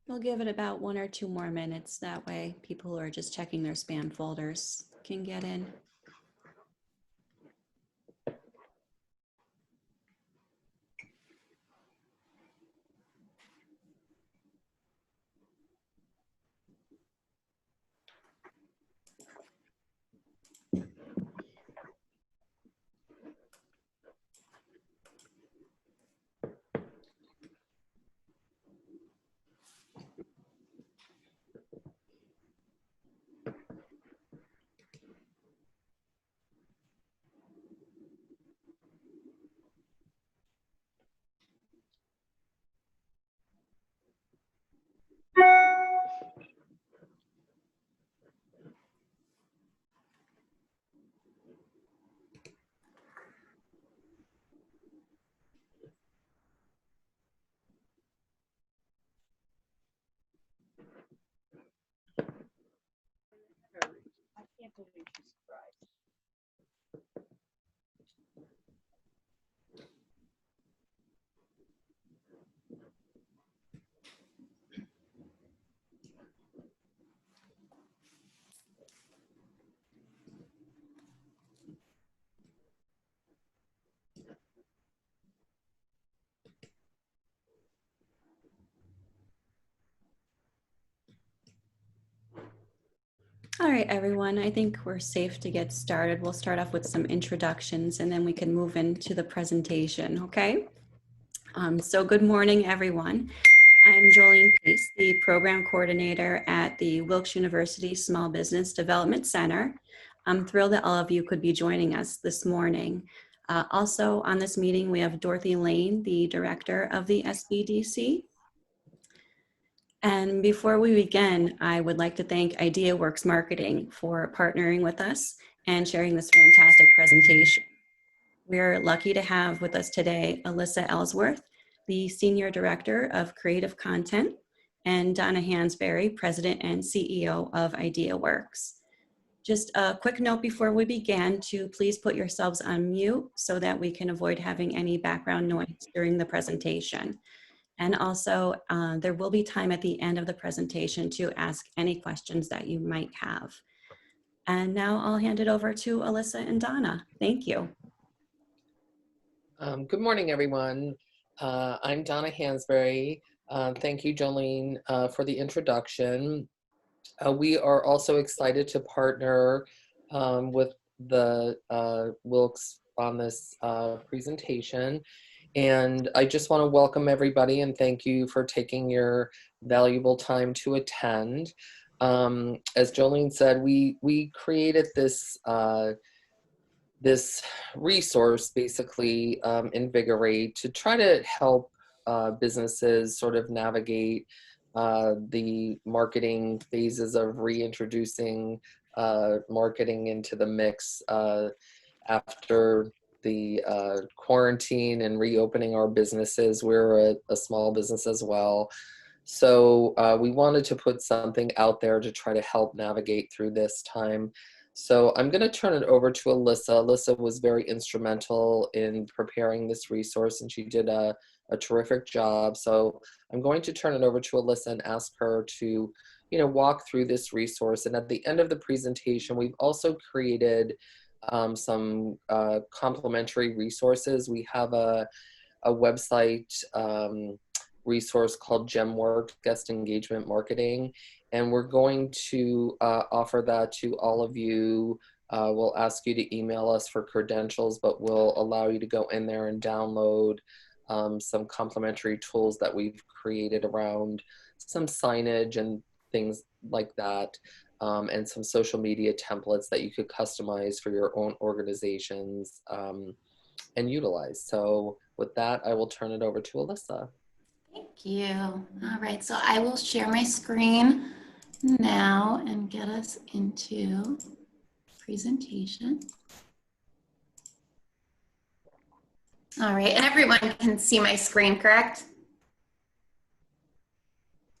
We'll give it about 1 or 2 more minutes. That way people who are just checking their spam folders can get in. All right, everyone, I think we're safe to get started. We'll start off with some introductions and then we can move into the presentation, okay? So good morning, everyone. I'm Jolene Pace, the program coordinator at the Wilkes University Small Business Development Center. I'm thrilled that all of you could be joining us this morning. Also on this meeting, we have Dorothy Lane, the director of the SBDC. And before we begin, I would like to thank IdeaWorks Marketing for partnering with us and sharing this fantastic presentation. We're lucky to have with us today Alyssa Ellsworth, the Senior Director of Creative Content, and Donna Hansberry, President and CEO of IdeaWorks. Just a quick note before we begin to please put yourselves on mute so that we can avoid having any background noise during the presentation. And also, there will be time at the end of the presentation to ask any questions that you might have. And now I'll hand it over to Alyssa and Donna. Thank you. Good morning, everyone. I'm Donna Hansberry. Thank you, Jolene, for the introduction. We are also excited to partner with the Wilkes on this presentation. And I just want to welcome everybody and thank you for taking your valuable time to attend. As Jolene said, we created this this resource, basically, Invigor8, to try to help businesses sort of navigate the marketing phases of reintroducing marketing into the mix after the quarantine and reopening our businesses. We're a small business as well. So we wanted to put something out there to try to help navigate through this time. So I'm going to turn it over to Alyssa. Alyssa was very instrumental in preparing this resource and she did a terrific job. So I'm going to turn it over to Alyssa and ask her to, walk through this resource. And at the end of the presentation, we've also created some complementary resources. We have a website resource called GemWork, Guest Engagement Marketing, and we're going to offer that to all of you. We'll ask you to email us for credentials, but we'll allow you to go in there and download some complementary tools that we've created around some signage and things like that. And some social media templates that you could customize for your own organizations and utilize. So with that, I will turn it over to Alyssa. Thank you. All right, so I will share my screen now and get us into presentation. All right, and everyone can see my screen, correct?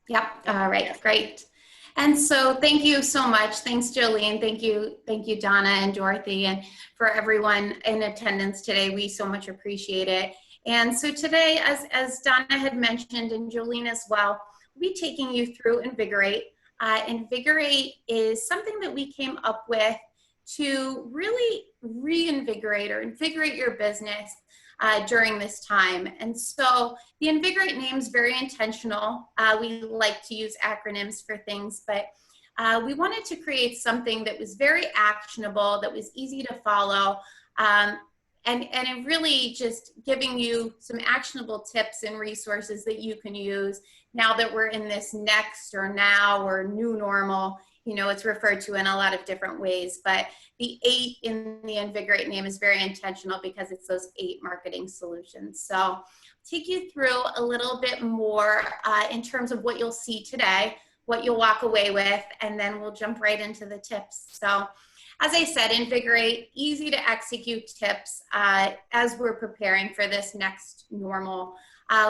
Yep, all right, great. And so thank you so much. Thanks, Jolene. Thank you, Donna and Dorothy, and for everyone in attendance today. We so much appreciate it. And so today, as Donna had mentioned and Jolene as well, we'll be taking you through Invigor8. Invigor8 is something that we came up with to really reinvigorate or invigorate your business during this time. And so the Invigor8 name is very intentional. We like to use acronyms for things, but we wanted to create something that was very actionable, that was easy to follow, and really just giving you some actionable tips and resources that you can use now that we're in this next or now or new normal. You know, it's referred to in a lot of different ways, but the 8 in the Invigor8 name is very intentional because it's those 8 marketing solutions. So I'll take you through a little bit more in terms of what you'll see today, what you'll walk away with, and then we'll jump right into the tips. So as I said, Invigor8, easy to execute tips as we're preparing for this next normal.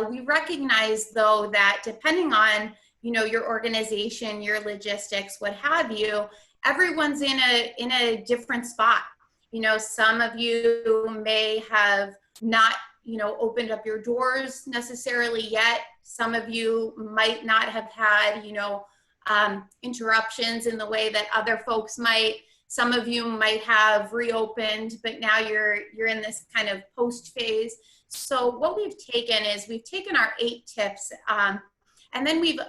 We recognize though that depending on your organization, your logistics, what have you, everyone's in a different spot. Some of you may have not opened up your doors necessarily yet. Some of you might not have had interruptions in the way that other folks might. Some of you might have reopened, but now you're in this kind of post phase. So what we've taken is we've taken our 8 tips and then we've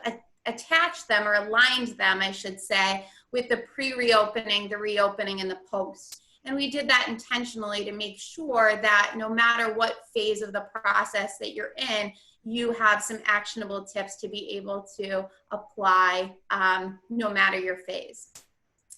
attached them, or aligned them, I should say, with the pre-reopening, the reopening, and the post. And we did that intentionally to make sure that no matter what phase of the process that you're in, you have some actionable tips to be able to apply no matter your phase.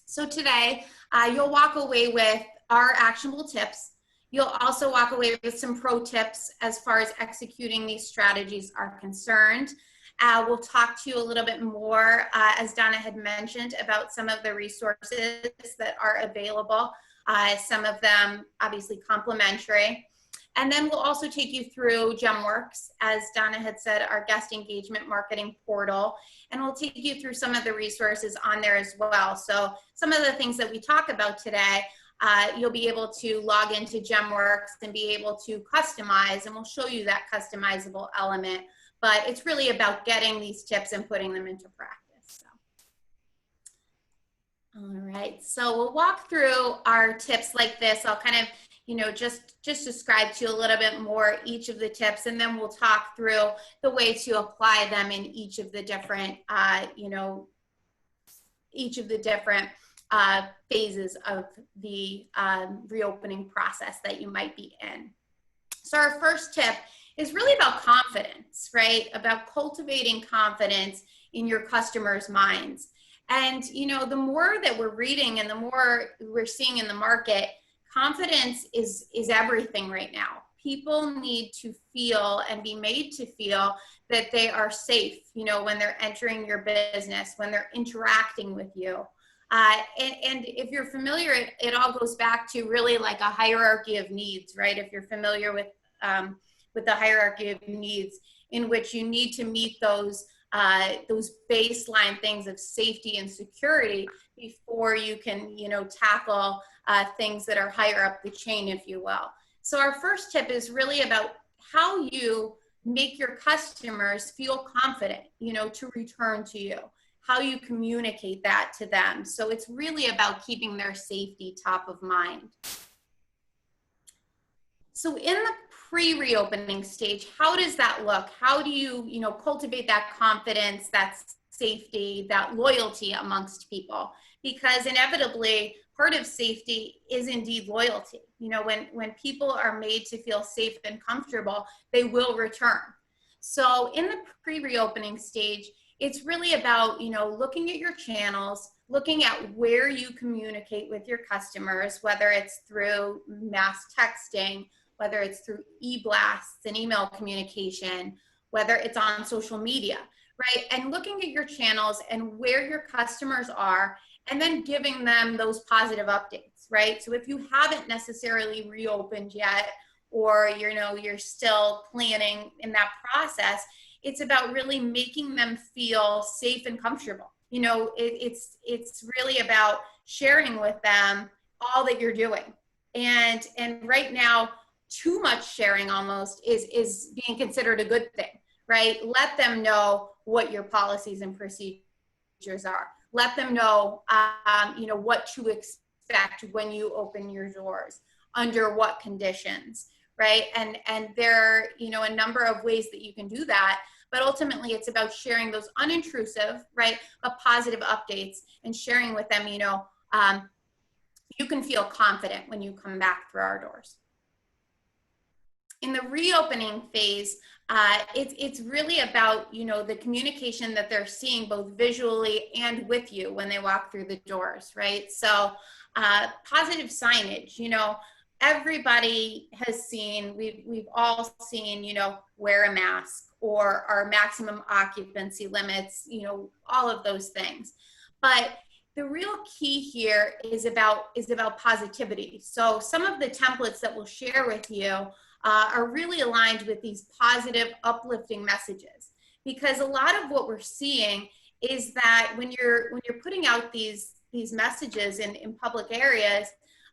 So today, you'll walk away with our actionable tips. You'll also walk away with some pro tips as far as executing these strategies are concerned. We'll talk to you a little bit more, as Donna had mentioned, about some of the resources that are available, some of them obviously complimentary. And then we'll also take you through GemWorks, as Donna had said, our guest engagement marketing portal. And we'll take you through some of the resources on there as well. So some of the things that we talk about today, you'll be able to log into GemWorks and be able to customize, and we'll show you that customizable element. But it's really about getting these tips and putting them into practice. So. All right, so we'll walk through our tips like this. I'll kind of just describe to you a little bit more each of the tips, and then we'll talk through the way to apply them in each of the different, phases of the reopening process that you might be in. So our first tip is really about confidence, right? About cultivating confidence in your customers' minds. And, the more that we're reading and the more we're seeing in the market, confidence is everything right now. People need to feel and be made to feel that they are safe, when they're entering your business, when they're interacting with you. And if you're familiar, it all goes back to really like a hierarchy of needs, right? If you're familiar with the hierarchy of needs, in which you need to meet those baseline things of safety and security before you can, tackle things that are higher up the chain, if you will. So our first tip is really about how you make your customers feel confident, to return to you, how you communicate that to them. So it's really about keeping their safety top of mind. So in the pre-reopening stage, how does that look? How do you, cultivate that confidence, that safety, that loyalty amongst people? Because inevitably, part of safety is indeed loyalty. When people are made to feel safe and comfortable, they will return. So in the pre-reopening stage, it's really about, looking at your channels, looking at where you communicate with your customers, whether it's through mass texting, whether it's through e-blasts and email communication, whether it's on social media, right? And looking at your channels and where your customers are, and then giving them those positive updates, right? So if you haven't necessarily reopened yet, or you're still planning in that process, it's about really making them feel safe and comfortable. It's really about sharing with them all that you're doing. And right now, too much sharing almost is being considered a good thing, right? Let them know what your policies and procedures are. Let them know, you know, what to expect when you open your doors, under what conditions, right? And there are, you know, a number of ways that you can do that, but ultimately it's about sharing those unintrusive, right, but positive updates and sharing with them, you know, you can feel confident when you come back through our doors. In the reopening phase, it's really about, you know, the communication that they're seeing both visually and with you when they walk through the doors, right? So positive signage, you know, everybody has seen, we've all seen, you know, wear a mask or our maximum occupancy limits, you know, all of those things. But the real key here is about positivity. So some of the templates that we'll share with you are really aligned with these positive, uplifting messages. Because a lot of what we're seeing is that when you're putting out these messages in public areas,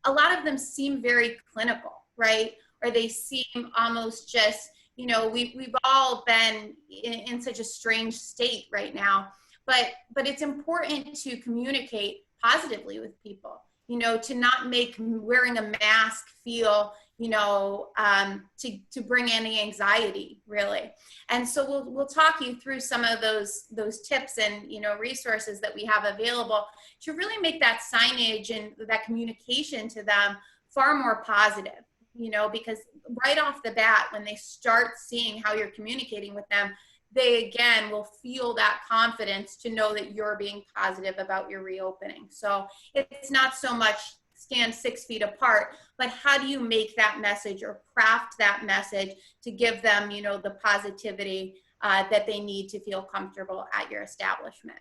a lot of them seem very clinical, right? Or they seem almost just, you know, we've all been in such a strange state right now. But it's important to communicate positively with people, you know, to not make wearing a mask feel, you know, to bring any anxiety, really. And so we'll talk you through some of those tips and, you know, resources that we have available to really make that signage and that communication to them far more positive, you know, because right off the bat, when they start seeing how you're communicating with them, they again will feel that confidence to know that you're being positive about your reopening. So it's not so much stand 6 feet apart, but how do you make that message or craft that message to give them, you know, the positivity that they need to feel comfortable at your establishment.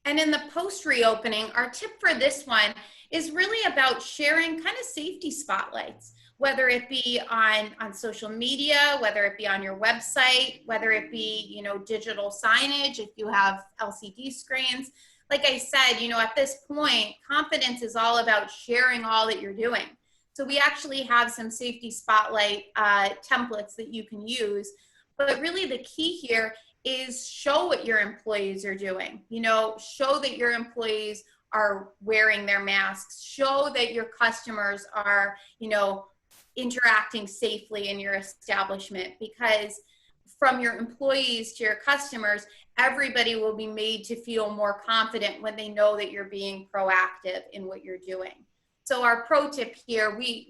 And in the post reopening, our tip for this one is really about sharing kind of safety spotlights, whether it be on social media, whether it be on your website, whether it be, you know, digital signage, if you have LCD screens. Like I said, you know, at this point, confidence is all about sharing all that you're doing. So we actually have some safety spotlight templates that you can use. But really the key here is show what your employees are doing. You know, show that your employees are wearing their masks. Show that your customers are, you know, interacting safely in your establishment, because from your employees to your customers, everybody will be made to feel more confident when they know that you're being proactive in what you're doing. So our pro tip here, we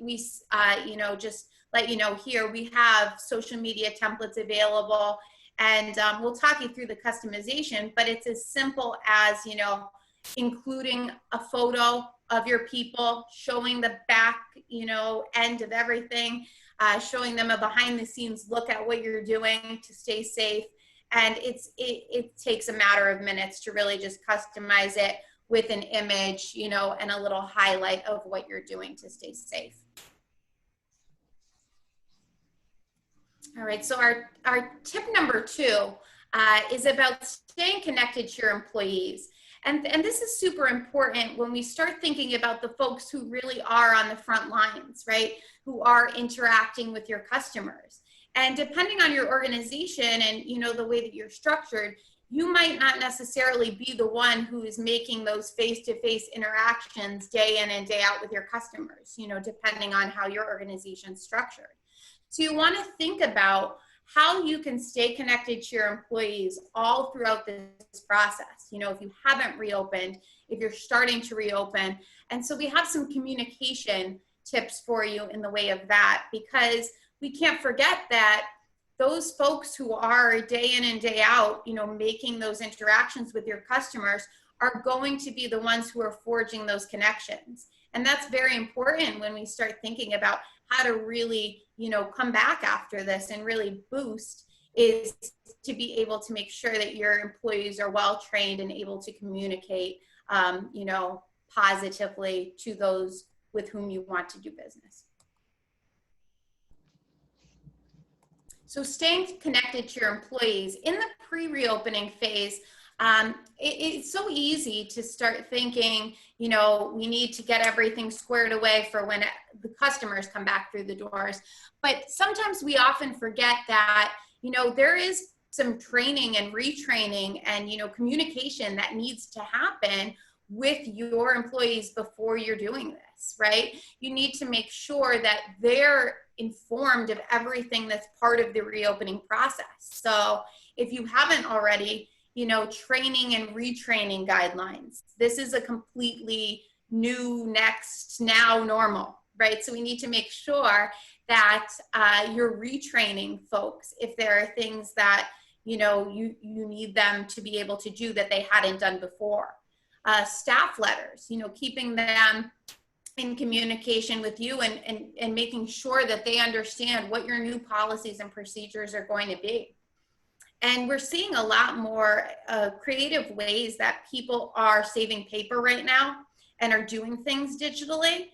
you know, just let you know here, we have social media templates available, and we'll talk you through the customization, but it's as simple as, you know, including a photo of your people, showing the back, you know, end of everything, showing them a behind the scenes look at what you're doing to stay safe. And it takes a matter of minutes to really just customize it with an image, you know, and a little highlight of what you're doing to stay safe. All right, so our tip number 2 is about staying connected to your employees. And this is super important when we start thinking about the folks who really are on the front lines, right? Who are interacting with your customers. And depending on your organization and, you know, the way that you're structured, you might not necessarily be the one who is making those face-to-face interactions day in and day out with your customers, you know, depending on how your organization's structured. So you want to think about how you can stay connected to your employees all throughout this process. You know, if you haven't reopened, if you're starting to reopen. And so we have some communication tips for you in the way of that, because we can't forget that those folks who are day in and day out, you know, making those interactions with your customers are going to be the ones who are forging those connections. And that's very important when we start thinking about how to really, you know, come back after this and really boost, is to be able to make sure that your employees are well trained and able to communicate, you know, positively to those with whom you want to do business. So staying connected to your employees in the pre-reopening phase, It's so easy to start thinking, you know, we need to get everything squared away for when the customers come back through the doors. But sometimes we often forget that, you know, there is some training and retraining and, you know, communication that needs to happen with your employees before you're doing this, right? You need to make sure that they're informed of everything that's part of the reopening process. So if you haven't already, you know, training and retraining guidelines, this is a completely new now normal, right? So we need to make sure that you're retraining folks if there are things that, you know, you need them to be able to do that they hadn't done before. Staff letters, you know, keeping them in communication with you and making sure that they understand what your new policies and procedures are going to be. And we're seeing a lot more creative ways that people are saving paper right now and are doing things digitally.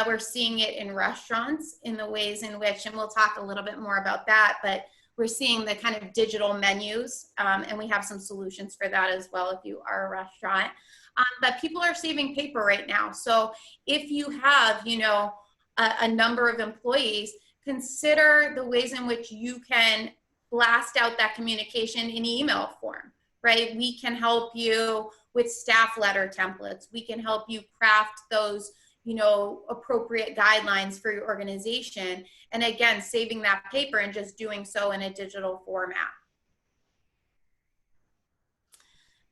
We're seeing it in restaurants in the ways in which, and we'll talk a little bit more about that, but we're seeing the kind of digital menus, and we have some solutions for that as well if you are a restaurant. But people are saving paper right now. So if you have, you know, a number of employees, consider the ways in which you can blast out that communication in email form, right? We can help you with staff letter templates. We can help you craft those, you know, appropriate guidelines for your organization. And again, saving that paper and just doing so in a digital format.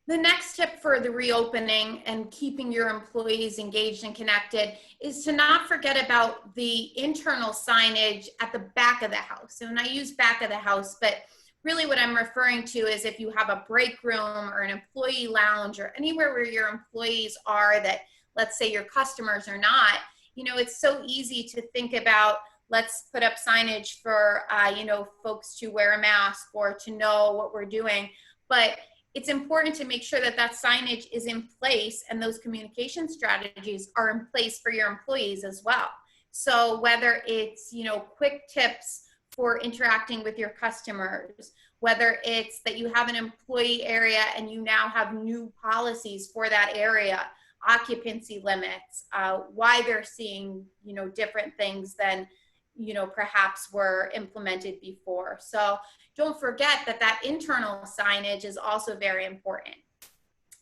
The next tip for the reopening and keeping your employees engaged and connected is to not forget about the internal signage at the back of the house. And I use back of the house, but really what I'm referring to is if you have a break room or an employee lounge or anywhere where your employees are that, let's say, your customers are not, you know, it's so easy to think about, let's put up signage for, you know, folks to wear a mask or to know what we're doing. But it's important to make sure that that signage is in place and those communication strategies are in place for your employees as well. So whether it's, you know, quick tips for interacting with your customers, whether it's that you have an employee area and you now have new policies for that area, occupancy limits, why they're seeing, you know, different things than, you know, perhaps were implemented before. So don't forget that that internal signage is also very important.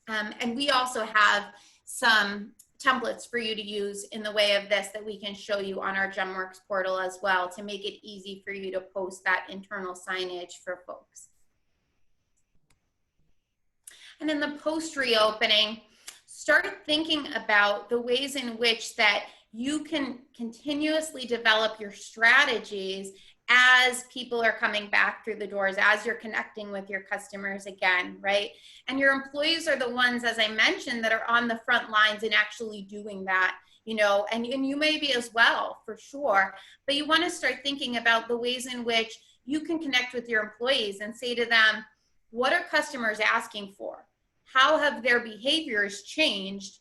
And we also have some templates for you to use in the way of this that we can show you on our GemWorks portal as well to make it easy for you to post that internal signage for folks. And in the post reopening, start thinking about the ways in which that you can continuously develop your strategies as people are coming back through the doors, as you're connecting with your customers again, right? And your employees are the ones, as I mentioned, that are on the front lines and actually doing that, you know, and you may be as well, for sure. But you want to start thinking about the ways in which you can connect with your employees and say to them, what are customers asking for? How have their behaviors changed,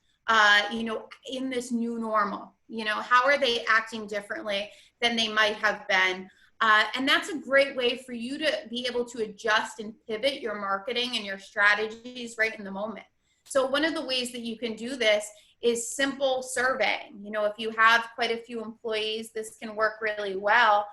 you know, in this new normal? You know, how are they acting differently than they might have been? And that's a great way for you to be able to adjust and pivot your marketing and your strategies right in the moment. So one of the ways that you can do this is simple surveying. You know, if you have quite a few employees, this can work really well.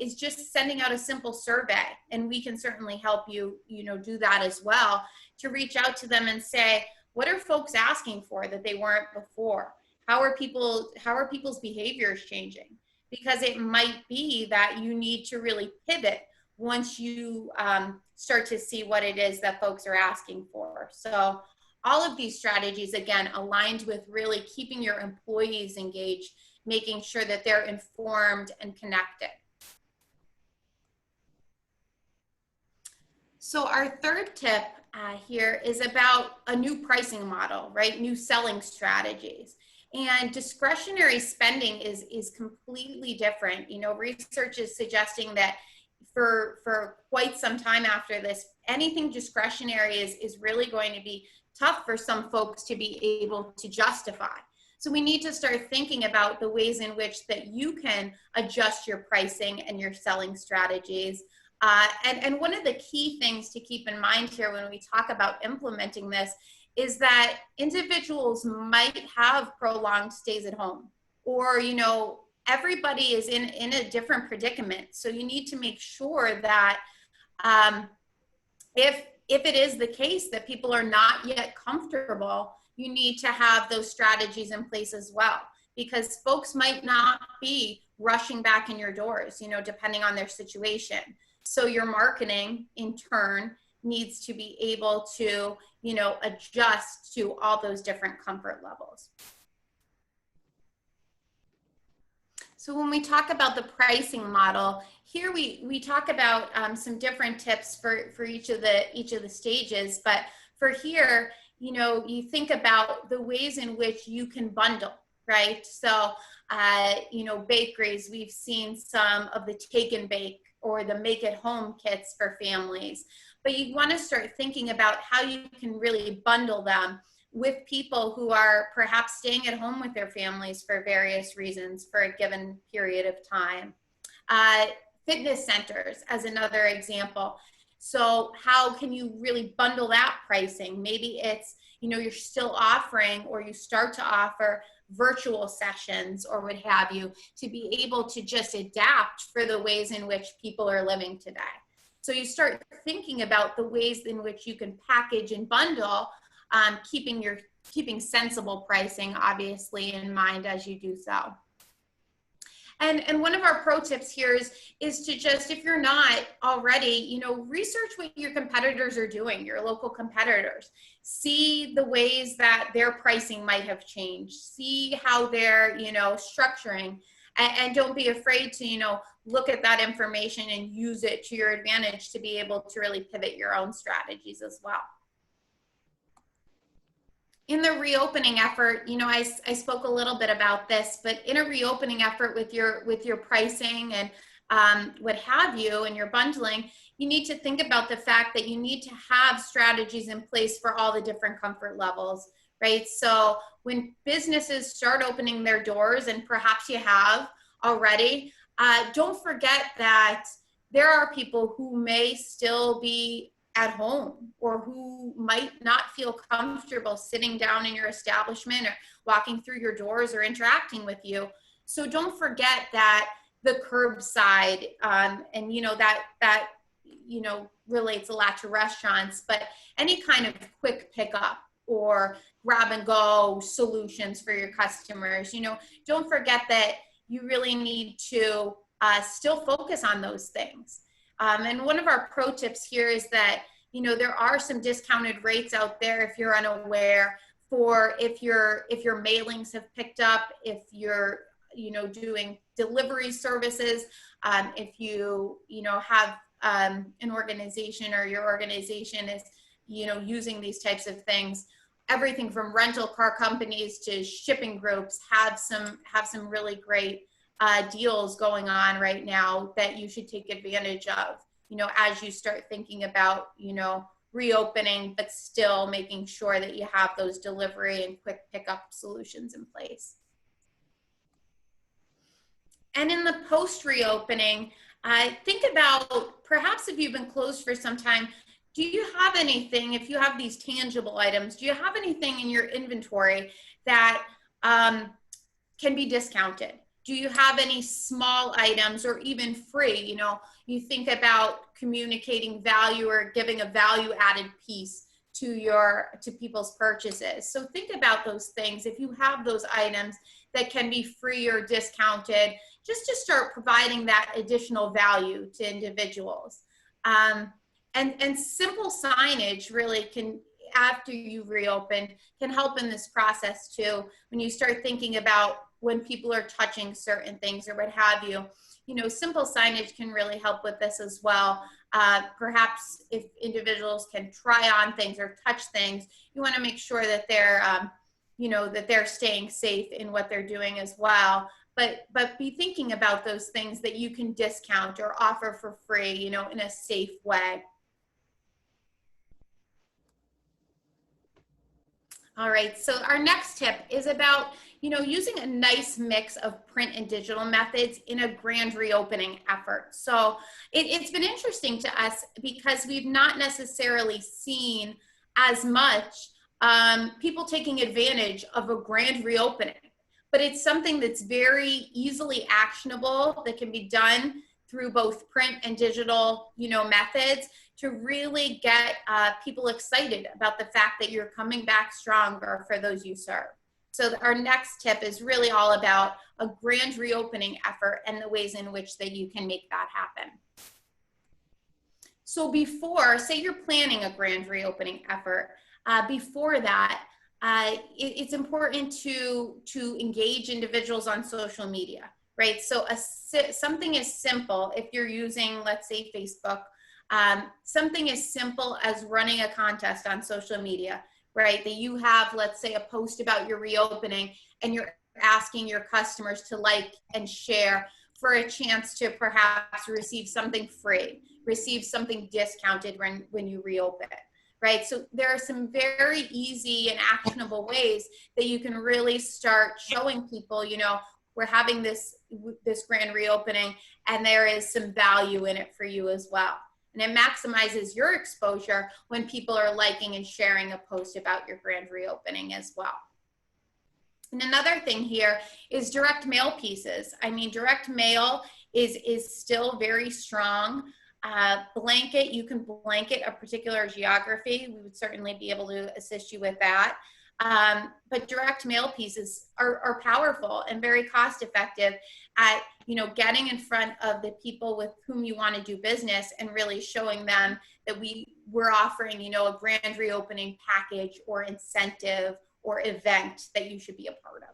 Is just sending out a simple survey, and we can certainly help you, you know, do that as well, to reach out to them and say, what are folks asking for that they weren't before? How are people's behaviors changing? Because it might be that you need to really pivot once you start to see what it is that folks are asking for. So all of these strategies, again, aligned with really keeping your employees engaged, making sure that they're informed and connected. So our third tip here is about a new pricing model, right? New selling strategies. And discretionary spending is completely different. You know, research is suggesting that for quite some time after this, anything discretionary is really going to be tough for some folks to be able to justify. So we need to start thinking about the ways in which that you can adjust your pricing and your selling strategies And one of the key things to keep in mind here when we talk about implementing this is that individuals might have prolonged stays at home, or, you know, everybody is in a different predicament. So you need to make sure that if it is the case that people are not yet comfortable, you need to have those strategies in place as well, because folks might not be rushing back in your doors, you know, depending on their situation. So your marketing in turn needs to be able to, you know, adjust to all those different comfort levels. So when we talk about the pricing model, here we talk about some different tips for each of the stages. But for here, you know, you think about the ways in which you can bundle, right? So, you know, bakeries, we've seen some of the take and bake or the make at home kits for families. But you want to start thinking about how you can really bundle them with people who are perhaps staying at home with their families for various reasons for a given period of time. Fitness centers as another example. So how can you really bundle that pricing? Maybe it's, you know, you're still offering, or you start to offer virtual sessions or what have you, to be able to just adapt for the ways in which people are living today. So you start thinking about the ways in which you can package and bundle, keeping sensible pricing obviously in mind as you do so. And one of our pro tips here is to just, if you're not already, you know, research what your competitors are doing, your local competitors. See the ways that their pricing might have changed. See how they're, you know, structuring. And don't be afraid to, you know, look at that information and use it to your advantage to be able to really pivot your own strategies as well. In the reopening effort, you know, I spoke a little bit about this, but in a reopening effort with your pricing and what have you, and your bundling, you need to think about the fact that you need to have strategies in place for all the different comfort levels, right? So when businesses start opening their doors, and perhaps you have already, don't forget that there are people who may still be at home, or who might not feel comfortable sitting down in your establishment or walking through your doors or interacting with you. So don't forget that the curbside, and you know, that you know, relates a lot to restaurants, but any kind of quick pickup or grab and go solutions for your customers, you know, don't forget that you really need to still focus on those things. And one of our pro tips here is that, you know, there are some discounted rates out there if you're unaware, for if your mailings have picked up, if you're, you know, doing delivery services, if you know, have an organization, or your organization is, you know, using these types of things. Everything from rental car companies to shipping groups have some really great deals going on right now that you should take advantage of, you know, as you start thinking about, you know, reopening, but still making sure that you have those delivery and quick pickup solutions in place. And in the post reopening, think about, perhaps if you've been closed for some time, do you have anything, if you have these tangible items, do you have anything in your inventory that can be discounted? Do you have any small items, or even free? You know, you think about communicating value or giving a value added piece to people's purchases. So think about those things. If you have those items that can be free or discounted, just to start providing that additional value to individuals. And simple signage really can, after you've reopened, can help in this process too. When you start thinking about when people are touching certain things or what have you, you know, simple signage can really help with this as well. Perhaps if individuals can try on things or touch things, you want to make sure that they're, you know, that they're staying safe in what they're doing as well. But be thinking about those things that you can discount or offer for free, you know, in a safe way. All right, so our next tip is about, using a nice mix of print and digital methods in a grand reopening effort. So it's been interesting to us because we've not necessarily seen as much people taking advantage of a grand reopening, but it's something that's very easily actionable that can be done through both print and digital, methods to really get people excited about the fact that you're coming back stronger for those you serve. So our next tip is really all about a grand reopening effort and the ways in which that you can make that happen. So before, say you're planning a grand reopening effort, before that, it's important to engage individuals on social media, right? So something as simple, if you're using, let's say, Facebook, something as simple as running a contest on social media, right? That you have, let's say, a post about your reopening and you're asking your customers to like and share for a chance to perhaps receive something free, receive something discounted when you reopen it. Right, so there are some very easy and actionable ways that you can really start showing people, we're having this grand reopening and there is some value in it for you as well. And it maximizes your exposure when people are liking and sharing a post about your grand reopening as well. And another thing here is direct mail pieces. I mean, direct mail is still very strong. Blanket, you can blanket a particular geography. We would certainly be able to assist you with that. But direct mail pieces are powerful and very cost effective at, getting in front of the people with whom you want to do business and really showing them that we're offering, a grand reopening package or incentive or event that you should be a part of.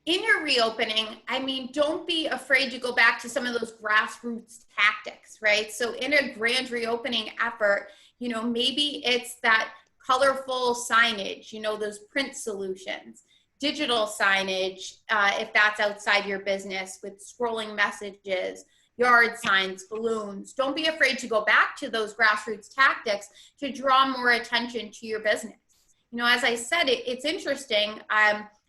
In your reopening, I mean, don't be afraid to go back to some of those grassroots tactics, right? So in a grand reopening effort, maybe it's that colorful signage, those print solutions, digital signage, if that's outside your business with scrolling messages, yard signs, balloons. Don't be afraid to go back to those grassroots tactics to draw more attention to your business. As I said, it's interesting.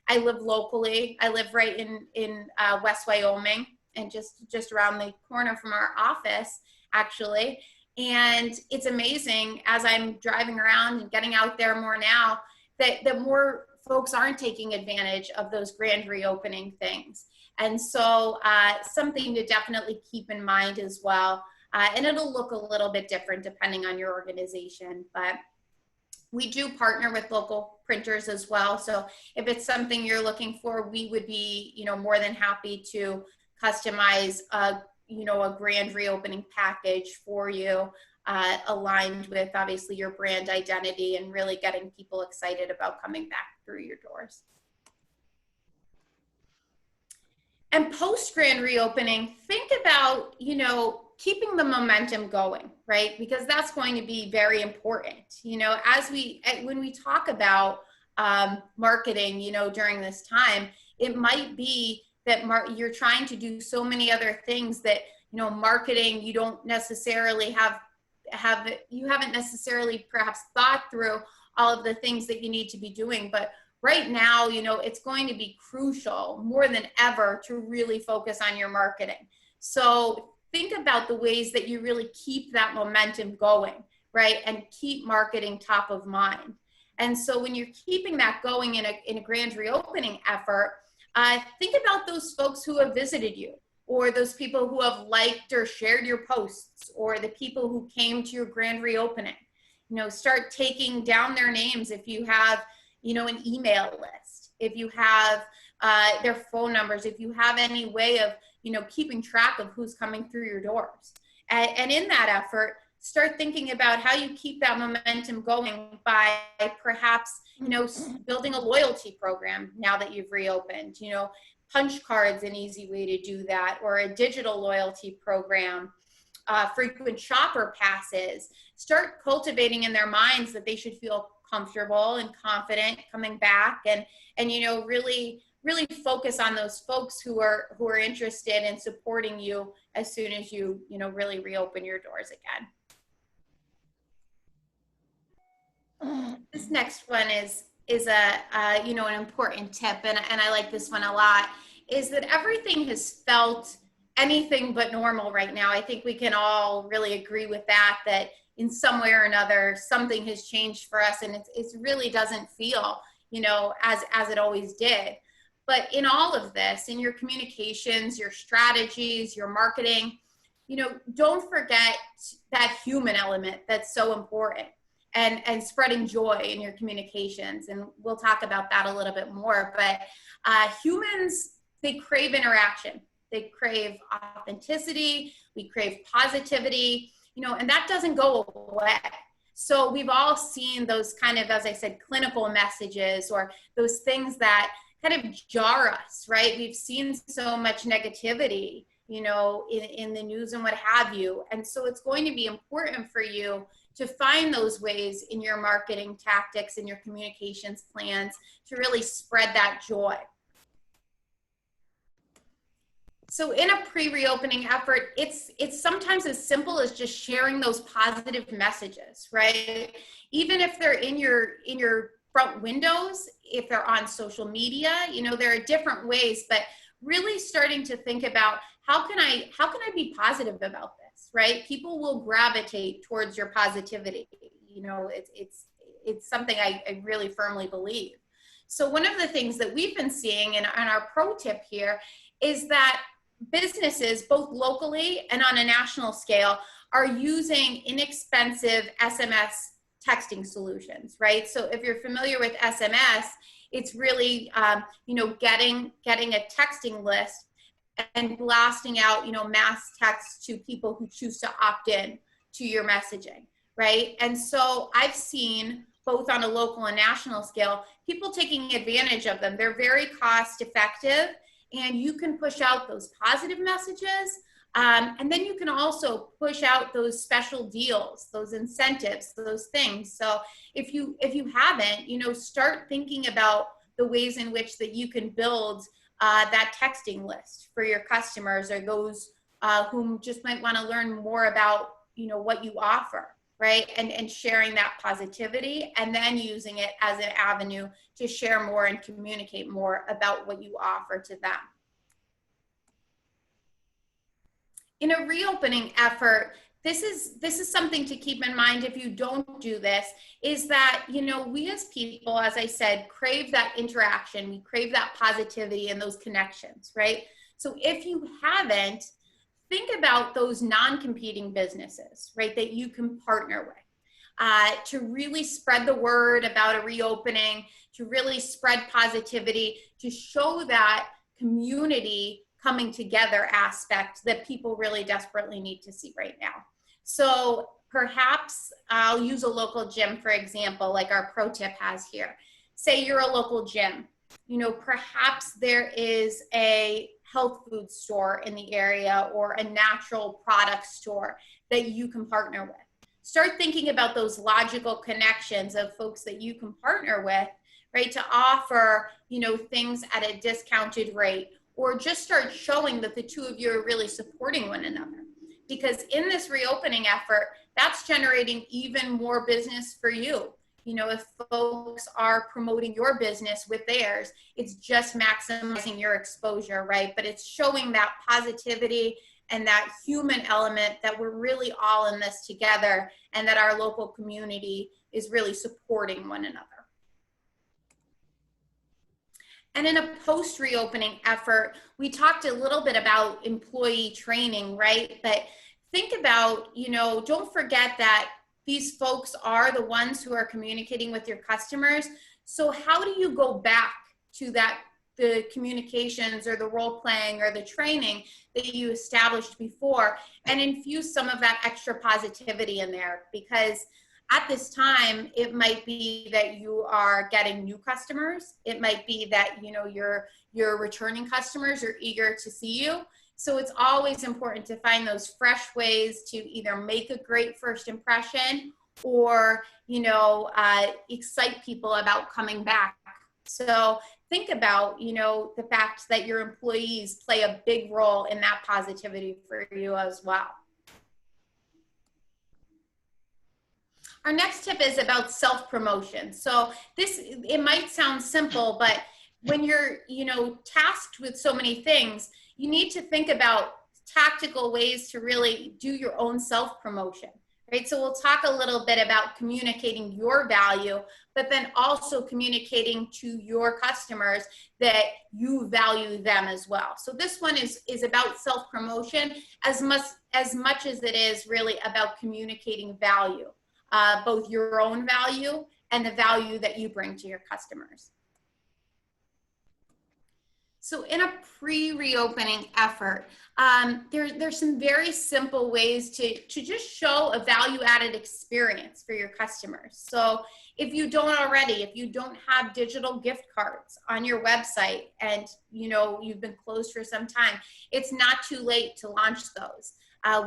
I live locally. I live right in West Wyoming and just around the corner from our office, actually. And it's amazing as I'm driving around and getting out there more now that more folks aren't taking advantage of those grand reopening things. And so something to definitely keep in mind as well. And it'll look a little bit different depending on your organization, but we do partner with local printers as well. So if it's something you're looking for, we would be, more than happy to customize a grand reopening package for you, aligned with obviously your brand identity and really getting people excited about coming back through your doors. And post grand reopening, think about, keeping the momentum going, right? Because that's going to be very important. When we talk about marketing, during this time, it might be that you're trying to do so many other things that, marketing, you don't necessarily you haven't necessarily perhaps thought through all of the things that you need to be doing. But right now, it's going to be crucial more than ever to really focus on your marketing. So think about the ways that you really keep that momentum going, right? And keep marketing top of mind. And so when you're keeping that going in a grand reopening effort, think about those folks who have visited you, or those people who have liked or shared your posts, or the people who came to your grand reopening. Start taking down their names if you have, an email list, if you have their phone numbers, if you have any way of, keeping track of who's coming through your doors. And in that effort, start thinking about how you keep that momentum going by perhaps, building a loyalty program now that you've reopened. Punch cards, an easy way to do that, or a digital loyalty program, frequent shopper passes. Start cultivating in their minds that they should feel comfortable and confident coming back, and really focus on those folks who are interested in supporting you as soon as you really reopen your doors again. This next one is a you know, an important tip, and I like this one a lot, is that everything has felt anything but normal right now. I think we can all really agree with that, that in some way or another, something has changed for us, and it really doesn't feel, you know, as it always did. But in all of this, in your communications, your strategies, your marketing, you know, don't forget that human element that's so important, and spreading joy in your communications. And we'll talk about that a little bit more. But humans, they crave interaction. They crave authenticity. We crave positivity, you know, and that doesn't go away. So we've all seen those kind of, as I said, clinical messages, or those things that kind of jar us, right? We've seen so much negativity, you know, in the news and what have you. And so it's going to be important for you to find those ways in your marketing tactics and your communications plans to really spread that joy. So in a pre-reopening effort, it's sometimes as simple as just sharing those positive messages, right? Even if they're in your front windows, if they're on social media, you know, there are different ways, but really starting to think about how can I be positive about this, right? People will gravitate towards your positivity. You know, it's something I really firmly believe. So one of the things that we've been seeing, and our pro tip here, is that businesses, both locally and on a national scale, are using inexpensive SMS texting solutions, right? So if you're familiar with SMS, it's really, you know, getting a texting list and blasting out, you know, mass text to people who choose to opt in to your messaging, right? And so I've seen, both on a local and national scale, people taking advantage of them. They're very cost effective, and you can push out those positive messages. And then you can also push out those special deals, those incentives, those things. So if you haven't, you know, start thinking about the ways in which that you can build that texting list for your customers, or those whom just might want to learn more about, you know, what you offer, right? And sharing that positivity, and then using it as an avenue to share more and communicate more about what you offer to them. In a reopening effort, this is something to keep in mind if you don't do this, is that, you know, we as people, as I said, crave that interaction. We crave that positivity and those connections, right? So if you haven't, think about those non-competing businesses, right, that you can partner with to really spread the word about a reopening, to really spread positivity, to show that community coming together aspect that people really desperately need to see right now. So perhaps I'll use a local gym, for example, like our pro tip has here. Say you're a local gym, you know, perhaps there is a health food store in the area, or a natural product store that you can partner with. Start thinking about those logical connections of folks that you can partner with, right, to offer, you know, things at a discounted rate, or just start showing that the two of you are really supporting one another. Because in this reopening effort, that's generating even more business for you. You know, if folks are promoting your business with theirs, it's just maximizing your exposure, right? But it's showing that positivity and that human element, that we're really all in this together, and that our local community is really supporting one another. And in a post-reopening effort, we talked a little bit about employee training, right? But think about, you know, don't forget that these folks are the ones who are communicating with your customers. So how do you go back to that, the communications or the role playing or the training that you established before, and infuse some of that extra positivity in there? Because at this time, it might be that you are getting new customers. It might be that, you know, your returning customers are eager to see you. So it's always important to find those fresh ways to either make a great first impression, or, you know, excite people about coming back. So think about, you know, the fact that your employees play a big role in that positivity for you as well. Our next tip is about self-promotion. So it might sound simple, but when you're, tasked with so many things, you need to think about tactical ways to really do your own self-promotion, right? So we'll talk a little bit about communicating your value, but then also communicating to your customers that you value them as well. So this one is about self-promotion as much as it is really about communicating value, both your own value and the value that you bring to your customers. So in a pre-reopening effort, there's some very simple ways to just show a value-added experience for your customers. So if you don't already, if you don't have digital gift cards on your website and you've been closed for some time, it's not too late to launch those.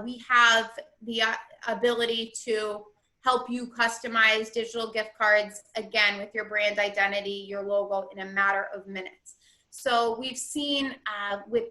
We have the ability to help you customize digital gift cards, again, with your brand identity, your logo, in a matter of minutes. So we've seen with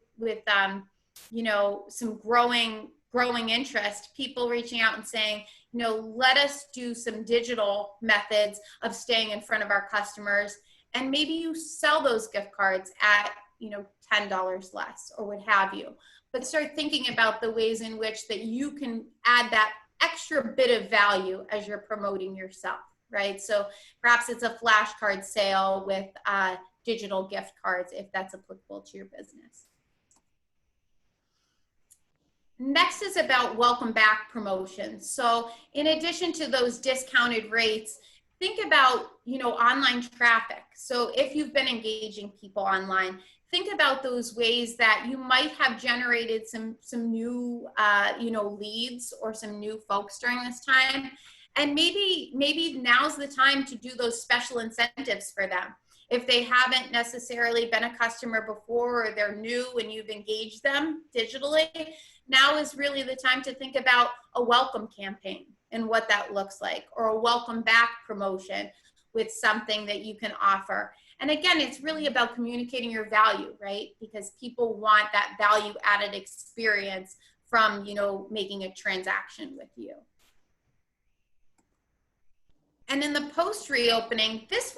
some growing interest, people reaching out and saying, let us do some digital methods of staying in front of our customers, and maybe you sell those gift cards at $10 less or what have you. But start thinking about the ways in which that you can add that extra bit of value as you're promoting yourself, right? So perhaps it's a flashcard sale with digital gift cards, if that's applicable to your business. Next is about welcome back promotions. So in addition to those discounted rates, think about, online traffic. So if you've been engaging people online, think about those ways that you might have generated some new, leads or some new folks during this time. And maybe now's the time to do those special incentives for them. If they haven't necessarily been a customer before, or they're new and you've engaged them digitally, now is really the time to think about a welcome campaign and what that looks like, or a welcome back promotion with something that you can offer. And again, it's really about communicating your value, right? Because people want that value added experience from, making a transaction with you. And in the post reopening, this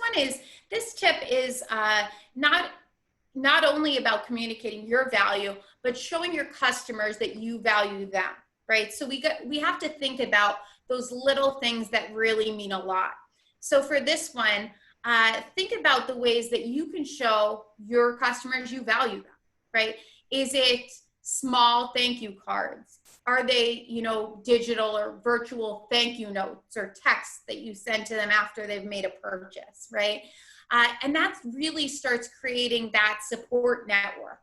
tip is not only about communicating your value, but showing your customers that you value them, right? So we have to think about those little things that really mean a lot. So for this one, think about the ways that you can show your customers you value them, right? Is it small thank you cards? Are they, digital or virtual thank you notes or texts that you send to them after they've made a purchase, right? And that really starts creating that support network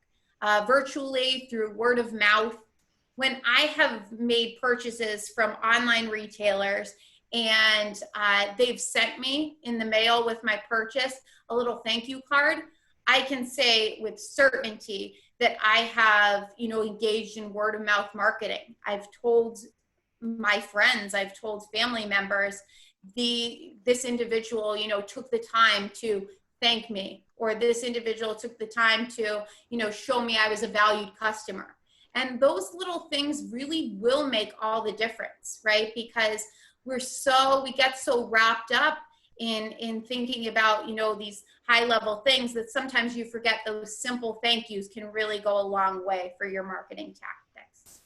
virtually through word of mouth. When I have made purchases from online retailers and they've sent me in the mail with my purchase a little thank you card, I can say with certainty that I have, engaged in word of mouth marketing. I've told my friends, I've told family members, this individual, took the time to thank me, or this individual took the time to, show me I was a valued customer. And those little things really will make all the difference, right? Because we get so wrapped up in thinking about, these high level things that sometimes you forget those simple thank yous can really go a long way for your marketing tactics.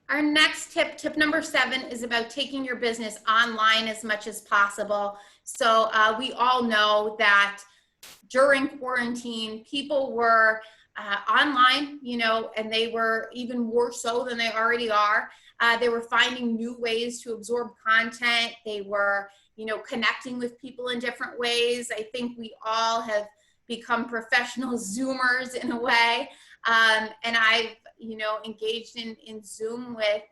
Our next tip number 7, is about taking your business online as much as possible. So we all know that during quarantine, people were online, and they were even more so than they already are. They were finding new ways to absorb content. They were, connecting with people in different ways. I think we all have become professional Zoomers in a way. And I've, engaged in Zoom with,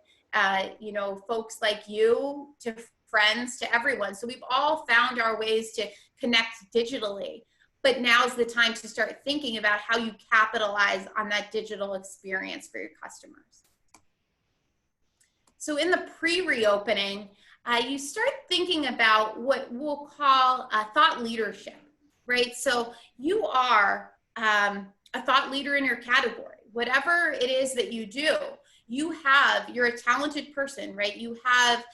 folks like you, to friends, to everyone. So we've all found our ways to connect digitally. But now's the time to start thinking about how you capitalize on that digital experience for your customers. So in the pre-reopening, you start thinking about what we'll call thought leadership, right? So you are a thought leader in your category. Whatever it is that you do, you're a talented person, right? You have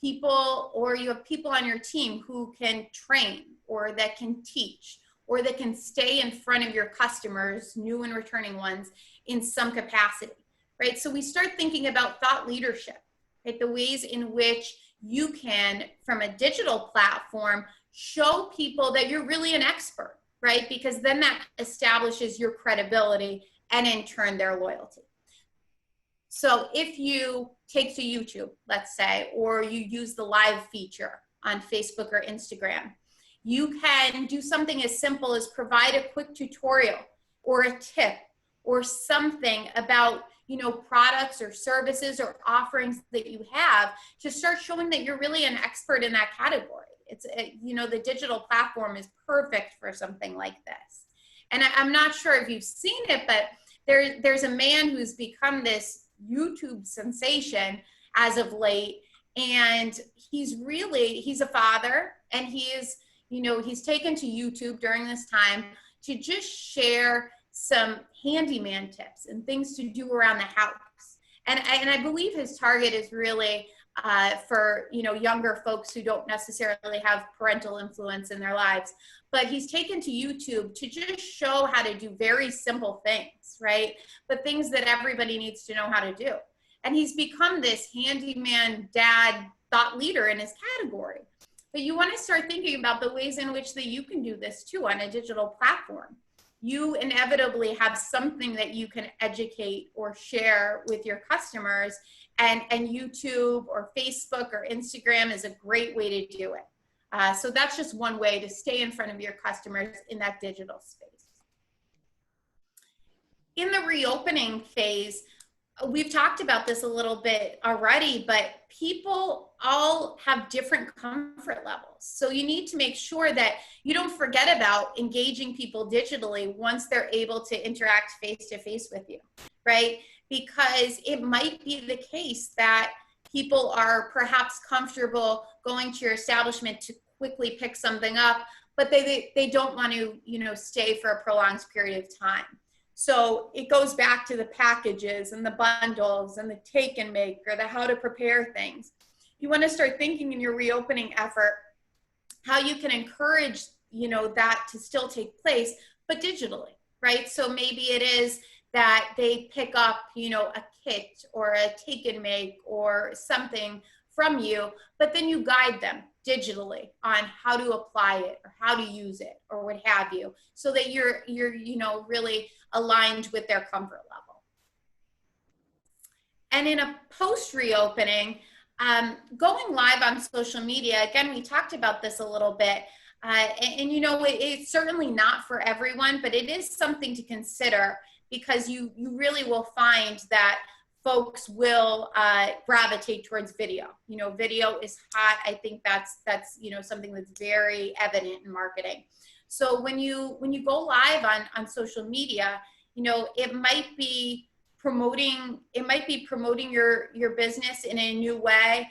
people, or you have people on your team who can train, or that can teach, or that can stay in front of your customers, new and returning ones, in some capacity, right? So we start thinking about thought leadership, right? The ways in which you can, from a digital platform, show people that you're really an expert, right? Because then that establishes your credibility and in turn their loyalty. So if you take to YouTube, let's say, or you use the live feature on Facebook or Instagram, you can do something as simple as provide a quick tutorial or a tip or something about, you know, products or services or offerings that you have to start showing that you're really an expert in that category. You know, the digital platform is perfect for something like this. And I'm not sure if you've seen it, but there's a man who's become this YouTube sensation as of late, and he's a father, and he's taken to YouTube during this time to just share some handyman tips and things to do around the house. And I believe his target is really for, you know, younger folks who don't necessarily have parental influence in their lives. But he's taken to YouTube to just show how to do very simple things, right? But things that everybody needs to know how to do. And he's become this handyman dad thought leader in his category. But you want to start thinking about the ways in which that you can do this too on a digital platform. You inevitably have something that you can educate or share with your customers, and YouTube or Facebook or Instagram is a great way to do it. So that's just one way to stay in front of your customers in that digital space. In the reopening phase, we've talked about this a little bit already, but people all have different comfort levels. So you need to make sure that you don't forget about engaging people digitally once they're able to interact face-to-face with you, right? Because it might be the case that people are perhaps comfortable going to your establishment to quickly pick something up, but they don't want to, you know, stay for a prolonged period of time. So it goes back to the packages and the bundles and the take and make, or the how to prepare things. You want to start thinking in your reopening effort how you can encourage, you know, that to still take place, but digitally, right? So maybe it is that they pick up, you know, a kit or a take and make or something from you, but then you guide them digitally on how to apply it or how to use it or what have you, so that you're you know, really aligned with their comfort level. And in a post reopening, going live on social media, again, we talked about this a little bit, and you know, it's certainly not for everyone, but it is something to consider, because you really will find that folks will gravitate towards video. You know, video is hot. I think that's you know, something that's very evident in marketing. So when you go live on social media, you know, it might be promoting your business in a new way.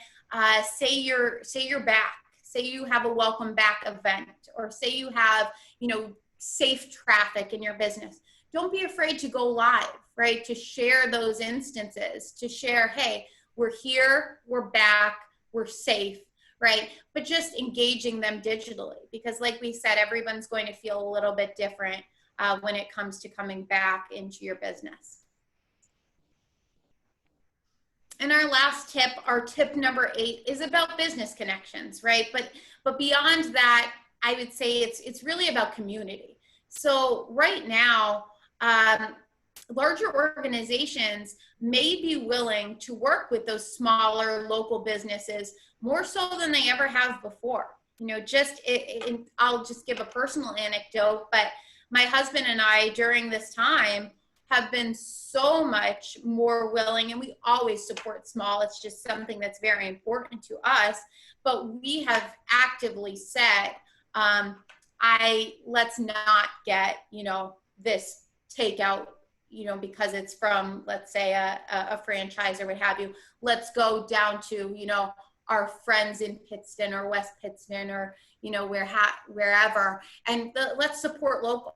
Say you're back. Say you have a welcome back event, or say you have, you know, safe traffic in your business. Don't be afraid to go live, right? To share those instances, to share, hey, we're here, we're back, we're safe, right? But just engaging them digitally, because like we said, everyone's going to feel a little bit different when it comes to coming back into your business. And our last tip, our tip number 8, is about business connections, right? But beyond that, I would say it's really about community. So right now, larger organizations may be willing to work with those smaller local businesses more so than they ever have before. You know, I'll just give a personal anecdote, but my husband and I during this time have been so much more willing, and we always support small. It's just something that's very important to us, but we have actively said, let's not get, you know, this takeout, you know, because it's from, let's say, a franchise or what have you. Let's go down to, you know, our friends in Pittston or West Pittston, or, you know, wherever, and let's support local.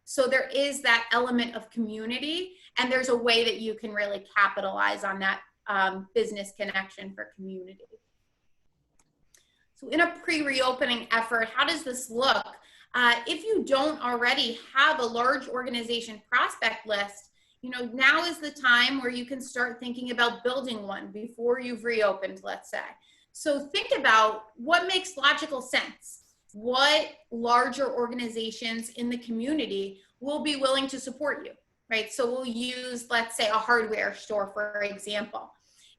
So there is that element of community, and there's a way that you can really capitalize on that business connection for community. So in a pre-reopening effort, how does this look? If you don't already have a large organization prospect list, you know, now is the time where you can start thinking about building one before you've reopened, let's say. So think about what makes logical sense. What larger organizations in the community will be willing to support you, right? So we'll use, let's say, a hardware store, for example.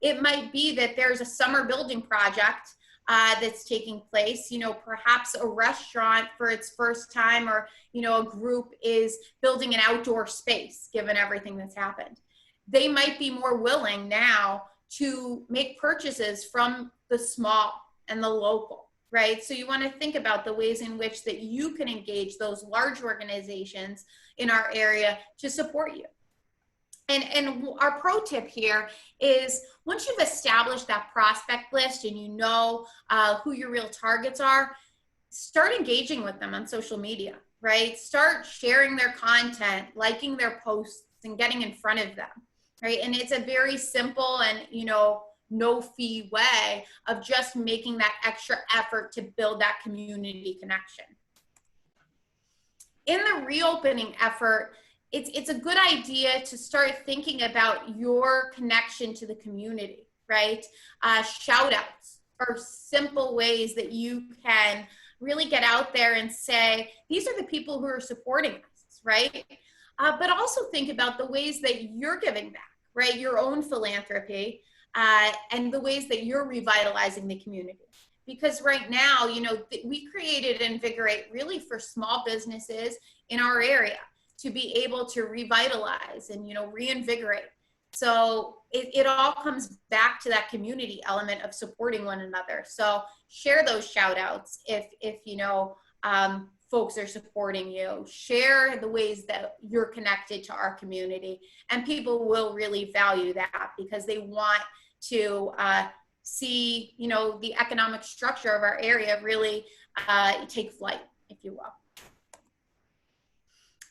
It might be that there's a summer building project that's taking place, you know, perhaps a restaurant for its first time, or, you know, a group is building an outdoor space given everything that's happened. They might be more willing now to make purchases from the small and the local, right? So you want to think about the ways in which that you can engage those large organizations in our area to support you. And our pro tip here is, once you've established that prospect list and you know who your real targets are, start engaging with them on social media, right? Start sharing their content, liking their posts, and getting in front of them, right? And it's a very simple and, you know, no fee way of just making that extra effort to build that community connection. In the reopening effort, it's a good idea to start thinking about your connection to the community, right? Shout outs are simple ways that you can really get out there and say, these are the people who are supporting us, right? But also think about the ways that you're giving back, right? Your own philanthropy, and the ways that you're revitalizing the community. Because right now, you know, we created Invigor8 really for small businesses in our area to be able to revitalize and, you know, reinvigorate. So it all comes back to that community element of supporting one another. So share those shout outs if you know, folks are supporting you. Share the ways that you're connected to our community, and people will really value that because they want to see, you know, the economic structure of our area really take flight, if you will.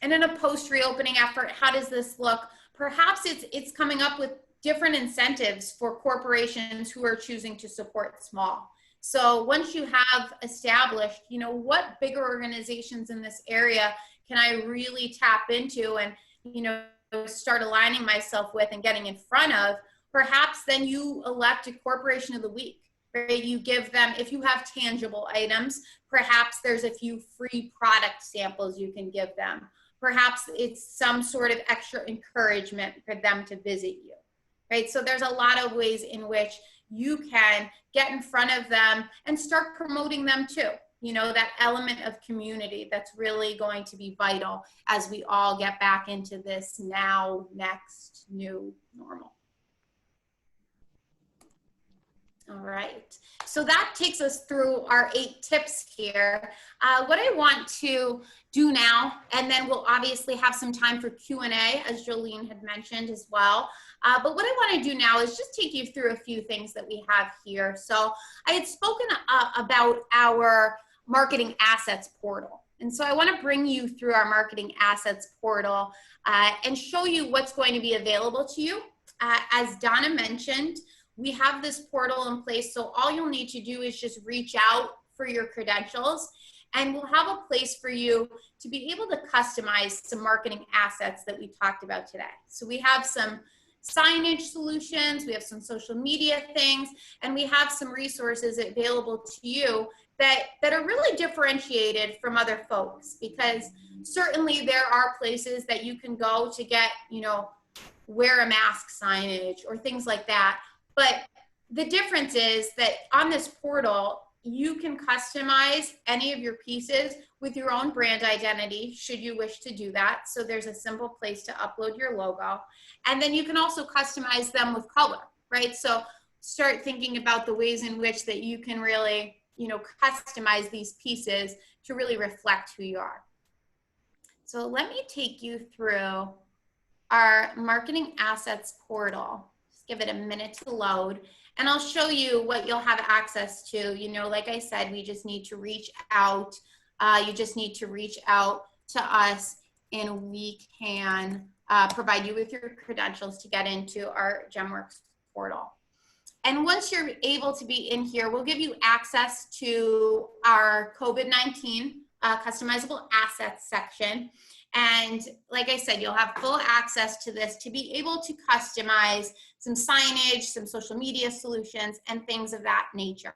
And in a post-reopening effort, how does this look? Perhaps it's coming up with different incentives for corporations who are choosing to support small. So once you have established, you know, what bigger organizations in this area can I really tap into and, you know, start aligning myself with and getting in front of, perhaps then you elect a corporation of the week, right? You give them, if you have tangible items, perhaps there's a few free product samples you can give them. Perhaps it's some sort of extra encouragement for them to visit you, right? So there's a lot of ways in which you can get in front of them and start promoting them too. You know, that element of community that's really going to be vital as we all get back into this now, next, new normal. All right, so that takes us through our 8 tips here. What I want to do now, and then we'll obviously have some time for Q&A, as Jolene had mentioned as well. But what I want to do now is just take you through a few things that we have here. So I had spoken about our marketing assets portal. And so I want to bring you through our marketing assets portal and show you what's going to be available to you. As Donna mentioned, we have this portal in place, so all you'll need to do is just reach out for your credentials, and we'll have a place for you to be able to customize some marketing assets that we talked about today. So we have some signage solutions, we have some social media things, and we have some resources available to you that are really differentiated from other folks, because certainly there are places that you can go to get, you know, wear a mask signage or things like that. But the difference is that on this portal, you can customize any of your pieces with your own brand identity, should you wish to do that. So there's a simple place to upload your logo. And then you can also customize them with color, right? So start thinking about the ways in which that you can really, you know, customize these pieces to really reflect who you are. So let me take you through our marketing assets portal. Give it a minute to load, and I'll show you what you'll have access to. You know, like I said, we just need to reach out. You just need to reach out to us, and we can provide you with your credentials to get into our GemWorks portal. And once you're able to be in here, we'll give you access to our COVID-19 customizable assets section. And like I said, you'll have full access to this to be able to customize some signage, some social media solutions, and things of that nature.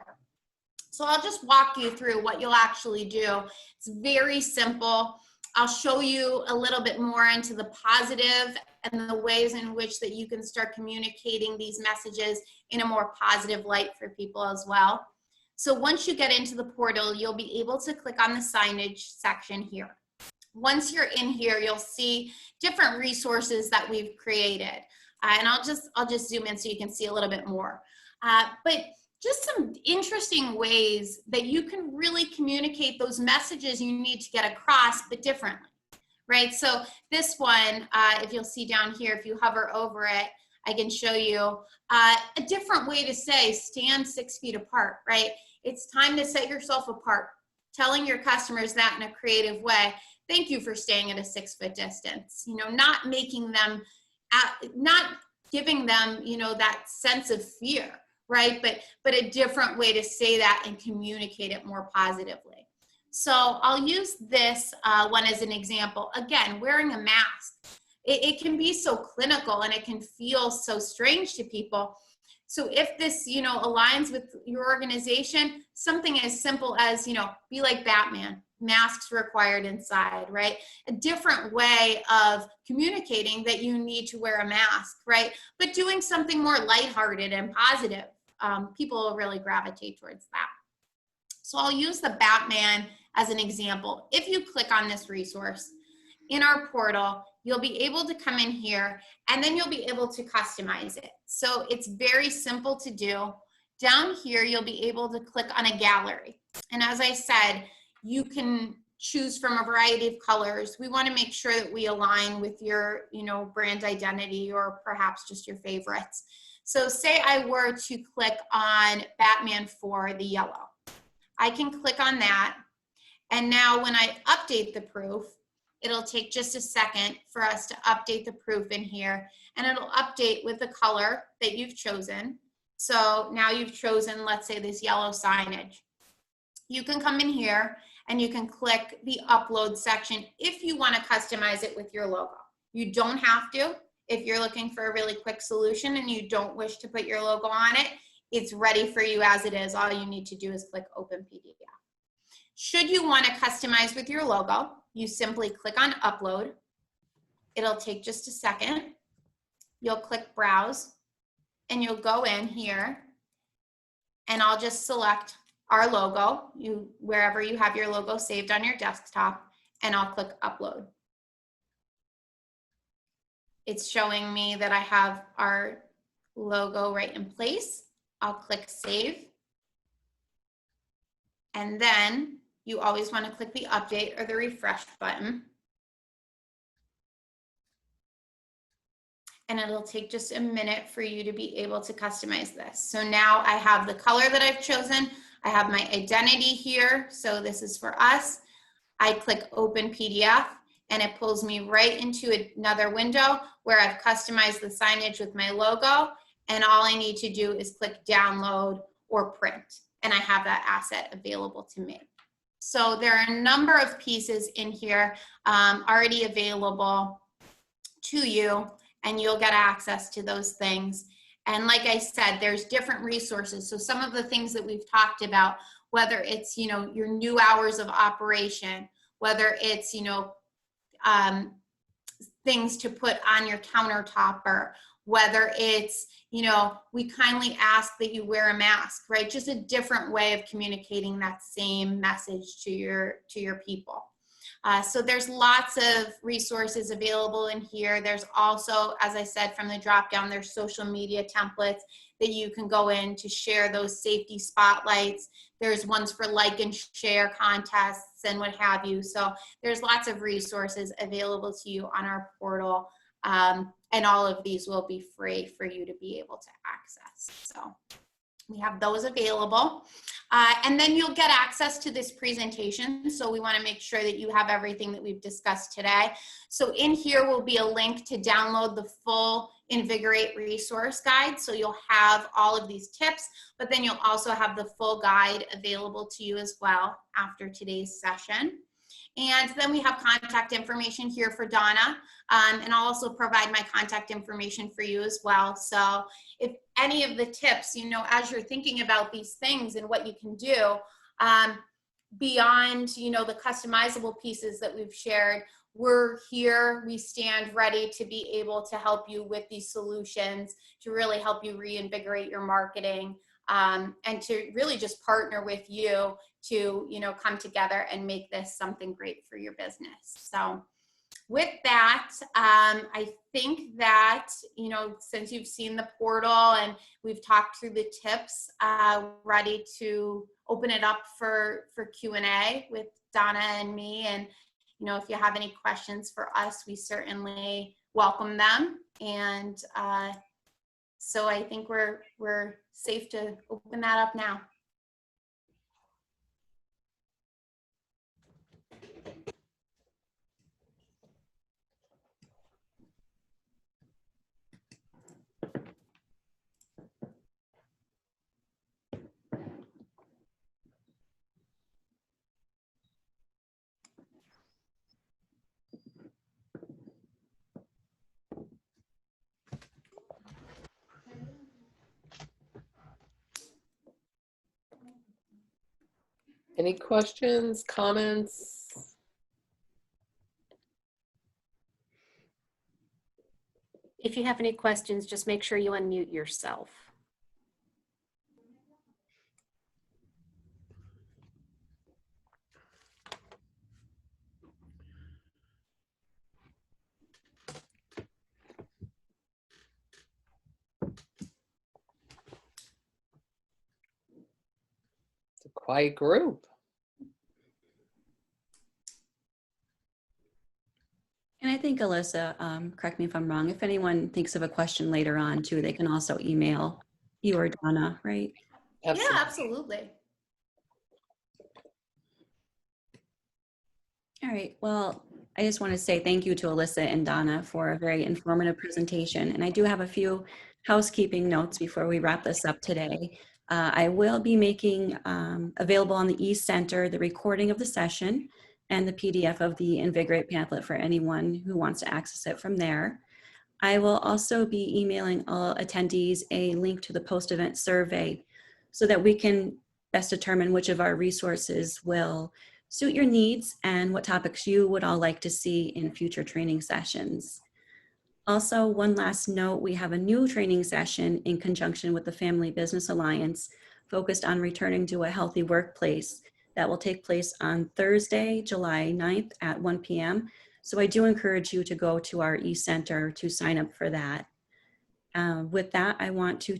So I'll just walk you through what you'll actually do. It's very simple. I'll show you a little bit more into the positive and the ways in which that you can start communicating these messages in a more positive light for people as well. So once you get into the portal, you'll be able to click on the signage section here. Once you're in here, you'll see different resources that we've created. And I'll just zoom in so you can see a little bit more. But just some interesting ways that you can really communicate those messages you need to get across, but differently, right? So this one, if you'll see down here, if you hover over it, I can show you a different way to say stand 6 feet apart, right? It's time to set yourself apart, telling your customers that in a creative way. Thank you for staying at a 6 foot distance, you know, not making them, not giving them, you know, that sense of fear, right? But a different way to say that and communicate it more positively. So I'll use this one as an example. Again, wearing a mask. It can be so clinical and it can feel so strange to people. So if this, you know, aligns with your organization, something as simple as, you know, be like Batman, masks required inside, right? A different way of communicating that you need to wear a mask, right? But doing something more lighthearted and positive. People will really gravitate towards that. So I'll use the Batman as an example. If you click on this resource in our portal, you'll be able to come in here and then you'll be able to customize it. So it's very simple to do. Down here, you'll be able to click on a gallery. And as I said, you can choose from a variety of colors. We want to make sure that we align with your, you know, brand identity or perhaps just your favorites. So say I were to click on Batman for the yellow. I can click on that. And now when I update the proof, it'll take just a second for us to update the proof in here, and it'll update with the color that you've chosen. So now you've chosen, let's say, this yellow signage. You can come in here and you can click the upload section if you want to customize it with your logo. You don't have to. If you're looking for a really quick solution and you don't wish to put your logo on it, it's ready for you as it is. All you need to do is click Open PDF. Should you want to customize with your logo, you simply click on Upload. It'll take just a second. You'll click Browse, and you'll go in here, and I'll just select our logo, wherever you have your logo saved on your desktop, and I'll click Upload. It's showing me that I have our logo right in place. I'll click Save. And then you always want to click the update or the refresh button. And it'll take just a minute for you to be able to customize this. So now I have the color that I've chosen. I have my identity here. So this is for us. I click Open PDF and it pulls me right into another window where I've customized the signage with my logo. And all I need to do is click Download or Print. And I have that asset available to me. So there are a number of pieces in here already available to you, and you'll get access to those things. And like I said, there's different resources. So some of the things that we've talked about, whether it's, you know, your new hours of operation, whether it's, you know, things to put on your countertopper, whether it's, you know, we kindly ask that you wear a mask, right? Just a different way of communicating that same message to your people. So there's lots of resources available in here. There's also, as I said, from the drop down, there's social media templates that you can go in to share those safety spotlights. There's ones for like and share contests and what have you. So there's lots of resources available to you on our portal. And all of these will be free for you to be able to access. So we have those available. And then you'll get access to this presentation. So we want to make sure that you have everything that we've discussed today. So in here will be a link to download the full Invigor8 resource guide. So you'll have all of these tips, but then you'll also have the full guide available to you as well after today's session. And then we have contact information here for Donna, and I'll also provide my contact information for you as well. So if any of the tips, you know, as you're thinking about these things and what you can do, beyond, you know, the customizable pieces that we've shared, we're here, we stand ready to be able to help you with these solutions to really help you reinvigorate your marketing, and to really just partner with you to, you know, come together and make this something great for your business. So with that, I think that, you know, since you've seen the portal and we've talked through the tips, ready to open it up for Q&A with Donna and me. And, you know, if you have any questions for us, we certainly welcome them. And so I think we're safe to open that up now. Any questions, comments? If you have any questions, just make sure you unmute yourself. It's a quiet group. And I think, Alyssa, correct me if I'm wrong, if anyone thinks of a question later on too, they can also email you or Donna, right? Absolutely. Yeah, absolutely. All right, well, I just want to say thank you to Alyssa and Donna for a very informative presentation. And I do have a few housekeeping notes before we wrap this up today. I will be making available on the eCenter the recording of the session and the PDF of the Invigor8 pamphlet for anyone who wants to access it from there. I will also be emailing all attendees a link to the post-event survey so that we can best determine which of our resources will suit your needs and what topics you would all like to see in future training sessions. Also, one last note, we have a new training session in conjunction with the Family Business Alliance focused on returning to a healthy workplace that will take place on Thursday, July 9th at 1 p.m. So I do encourage you to go to our eCenter to sign up for that. With that, I want to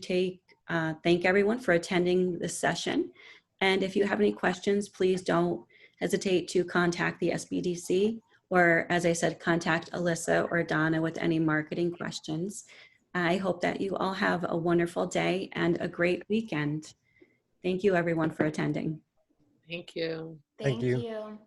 thank everyone for attending this session. And if you have any questions, please don't hesitate to contact the SBDC, or as I said, contact Alyssa or Donna with any marketing questions. I hope that you all have a wonderful day and a great weekend. Thank you everyone for attending. Thank you. Thank you. you.